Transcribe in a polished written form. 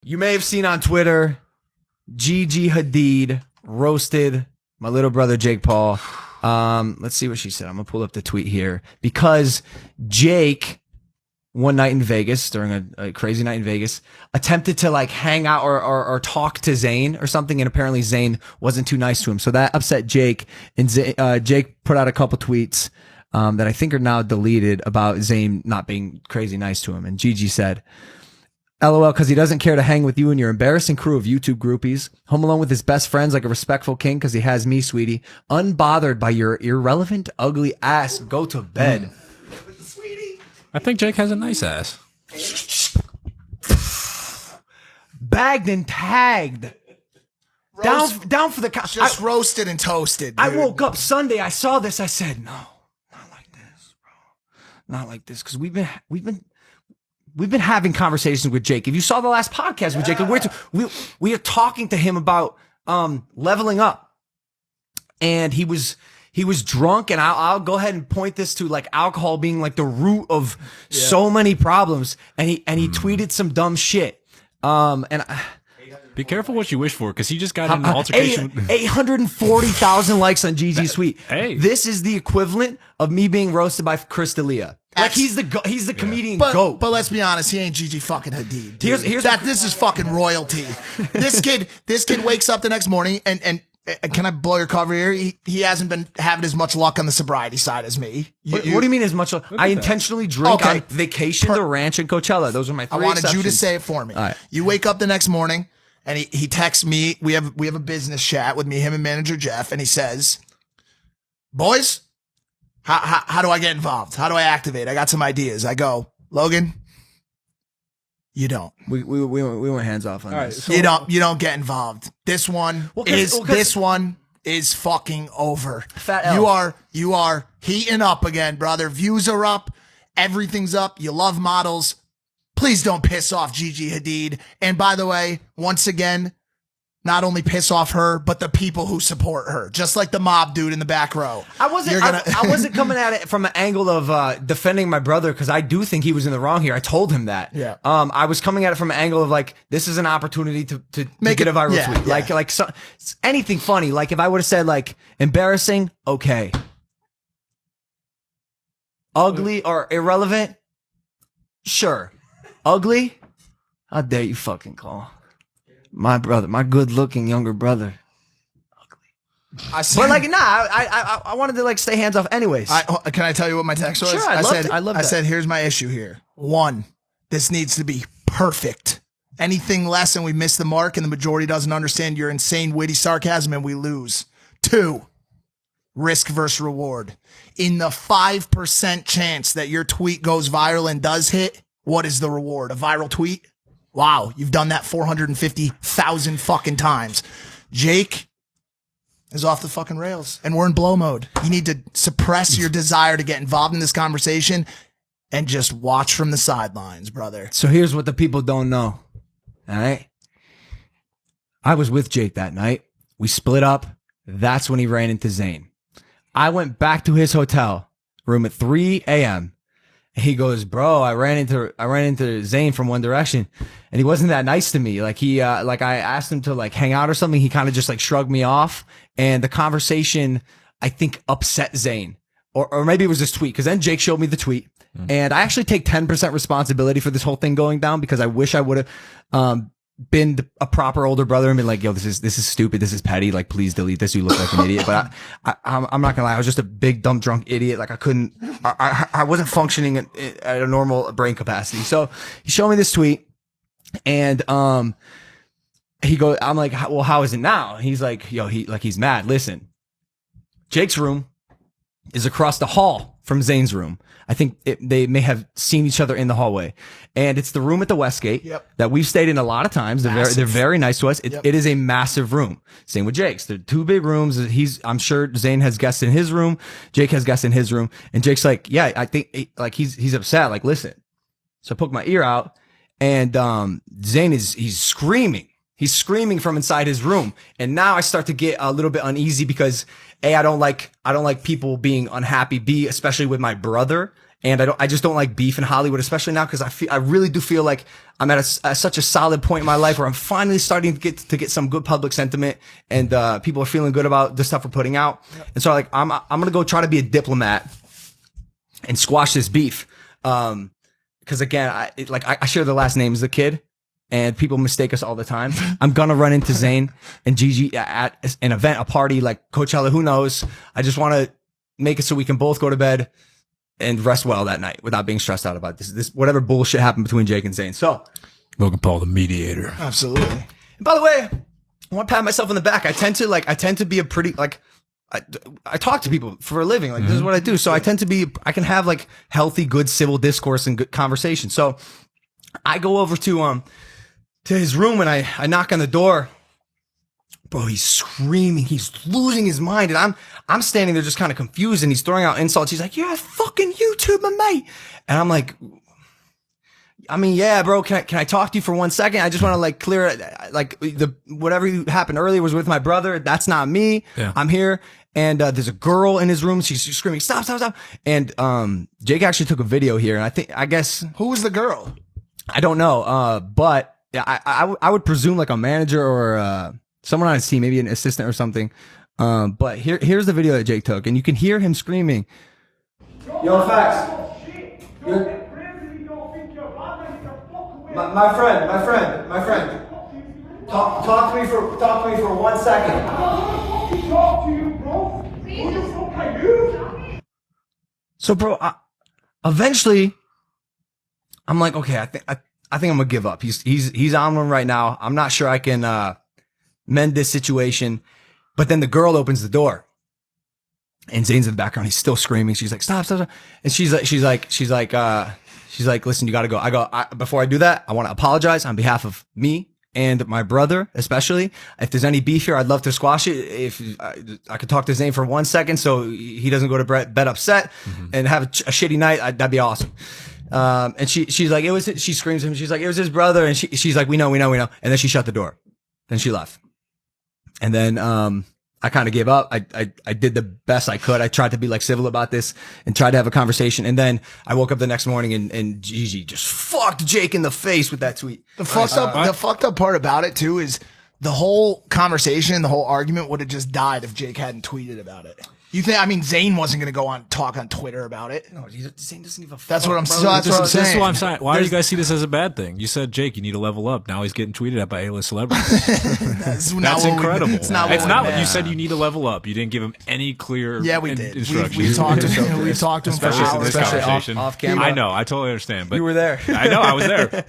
You may have seen on Twitter, Gigi Hadid roasted my little brother Jake Paul. Let's see what she said. I'm gonna pull up the tweet here because Jake, one night in Vegas during a crazy night in Vegas, attempted to like hang out or talk to Zayn or something, and apparently Zayn wasn't too nice to him. So that upset Jake, and Jake put out a couple tweets that I think are now deleted about Zayn not being crazy nice to him. And Gigi said, LOL, because he doesn't care to hang with you and your embarrassing crew of YouTube groupies. Home alone with his best friends like a respectful king because he has me, sweetie. Unbothered by your irrelevant, ugly ass. Go to bed. I think Jake has a nice ass. Bagged and tagged. Down for the couch. Just roasted and toasted, dude. I woke up Sunday. I saw this. I said, no, not like this, bro. Not like this. Because we've been having conversations with Jake. If you saw the last podcast with Jake, we are talking to him about leveling up, and he was drunk. And I'll go ahead and point this to like alcohol being like the root of so many problems. And he tweeted some dumb shit. Be careful what you wish for, because he just got in an altercation. 840,000 likes on Gigi's tweet. Hey, this is the equivalent of me being roasted by Chris D'Elia. Like he's the comedian goat. But let's be honest, he ain't Gigi fucking Hadid. This is fucking royalty. This kid wakes up the next morning and can I blow your cover here? He hasn't been having as much luck on the sobriety side as me. What do you mean as much luck? I intentionally drink. I vacation the ranch and Coachella. Those are my three I wanted exceptions. you to say it for me. Right. You wake up the next morning and he texts me. We have a business chat with me, him and manager Jeff, and he says, boys, how do I get involved? How do I activate? I got some ideas. I go, Logan, you don't. We went hands off on this. So, you don't get involved. This one is fucking over. Fat L. You are heating up again, brother. Views are up. Everything's up. You love models. Please don't piss off Gigi Hadid. And by the way, once again, not only piss off her, but the people who support her. Just like the mob dude in the back row. I wasn't coming at it from an angle of defending my brother, because I do think he was in the wrong here. I told him that. Yeah. I was coming at it from an angle of like, this is an opportunity to get a viral tweet. Yeah. Like anything funny. Like if I would have said like embarrassing, okay. Ugly or irrelevant, sure. Ugly, how dare you fucking call my brother, my good-looking younger brother, ugly. I wanted to like stay hands off anyways. Can I tell you what my text was? Sure, I said, here's my issue here. 1, this needs to be perfect. Anything less and we miss the mark and the majority doesn't understand your insane witty sarcasm and we lose. 2, risk versus reward. In the 5% chance that your tweet goes viral and does hit, what is the reward? A viral tweet? Wow, you've done that 450,000 fucking times. Jake is off the fucking rails and we're in blow mode. You need to suppress your desire to get involved in this conversation and just watch from the sidelines, brother. So here's what the people don't know. All right. I was with Jake that night. We split up. That's when he ran into Zayn. I went back to his hotel room at 3 a.m. He goes, bro, I ran into Zayn from One Direction, and he wasn't that nice to me. Like I asked him to like hang out or something. He kind of just like shrugged me off, and the conversation I think upset Zayn, or maybe it was this tweet, because then Jake showed me the tweet, and I actually take 10% responsibility for this whole thing going down, because I wish I would have been a proper older brother and been like, yo, this is stupid, this is petty, like please delete this, you look like an idiot. But I'm not gonna lie, I was just a big dumb drunk idiot. Like I wasn't functioning at a normal brain capacity. So he showed me this tweet, and he goes, I'm like, well, how is it now? And he's like, yo, he's mad. Listen, Jake's room is across the hall from Zayn's room. I think they may have seen each other in the hallway, and it's the room at the Westgate that we've stayed in a lot of times. They're very nice to us. It is a massive room. Same with Jake's. They're 2 big rooms. I'm sure Zayn has guests in his room. Jake has guests in his room, and Jake's like, yeah, I think like he's upset. Like, listen. So I poke my ear out, and Zayn he's screaming. He's screaming from inside his room. And now I start to get a little bit uneasy because A, I don't like people being unhappy. B, especially with my brother. And I just don't like beef in Hollywood, especially now, because I really do feel like I'm at such a solid point in my life where I'm finally starting to get some good public sentiment, and people are feeling good about the stuff we're putting out. And so like I'm gonna go try to be a diplomat and squash this beef. Because again, I share the last name as the kid, and people mistake us all the time. I'm gonna run into Zayn and Gigi at an event, a party like Coachella. Who knows? I just want to make it so we can both go to bed and rest well that night without being stressed out about this whatever bullshit happened between Jake and Zayn. So, Logan Paul, the mediator. Absolutely. And by the way, I want to pat myself on the back. I tend to be a pretty, like, I talk to people for a living. Like, this is what I do. So I can have like healthy, good civil discourse and good conversation. So I go over to his room and I knock on the door. Bro, he's screaming. He's losing his mind. And I'm standing there just kind of confused, and he's throwing out insults. He's like, "You're a fucking YouTuber, mate." And I'm like, I mean, yeah, bro, can I talk to you for 1 second? I just want to like clear it. Like whatever happened earlier was with my brother. That's not me. Yeah. I'm here. And there's a girl in his room. She's screaming, "Stop, stop, stop." And Jake actually took a video here. And I guess. Who was the girl? I don't know. But yeah, I would presume like a manager or someone on his team, maybe an assistant or something. But here's the video that Jake took, and you can hear him screaming, "Yo, facts. My friend. Talk to me for 1 second." So, bro, eventually, I'm like, okay, I think I'm gonna give up. He's on one right now. I'm not sure I can mend this situation. But then the girl opens the door, and Zayn's in the background. He's still screaming. She's like, "Stop, stop, stop!" And she's like, "Listen, you gotta go." Before I do that, I want to apologize on behalf of me and my brother, especially. If there's any beef here, I'd love to squash it. If I could talk to Zayn for 1 second so he doesn't go to bed upset and have a shitty night, that'd be awesome. And she's like, she screams at him. She's like, "It was his brother." And she's like, we know. And then she shut the door. Then she left. And then, I kind of gave up. I did the best I could. I tried to be like civil about this and tried to have a conversation. And then I woke up the next morning and Gigi just fucked Jake in the face with that tweet. The fucked up part about it too is the whole conversation, the whole argument would have just died if Jake hadn't tweeted about it. You think? I mean, Zayn wasn't going to go on talk on Twitter about it. No, Zayn doesn't give a fuck. That's what I'm saying. This is what I'm saying. Why do you guys see this as a bad thing? You said, "Jake, you need to level up." Now he's getting tweeted at by A-list celebrities. That's incredible. It's not what you said. You need to level up. You didn't give him any clear. Yeah, we did. Instructions. We talked to him. We've talked to him for Especially in hours. this conversation. Off camera. I know. I totally understand. But You were there. I know. I was there. But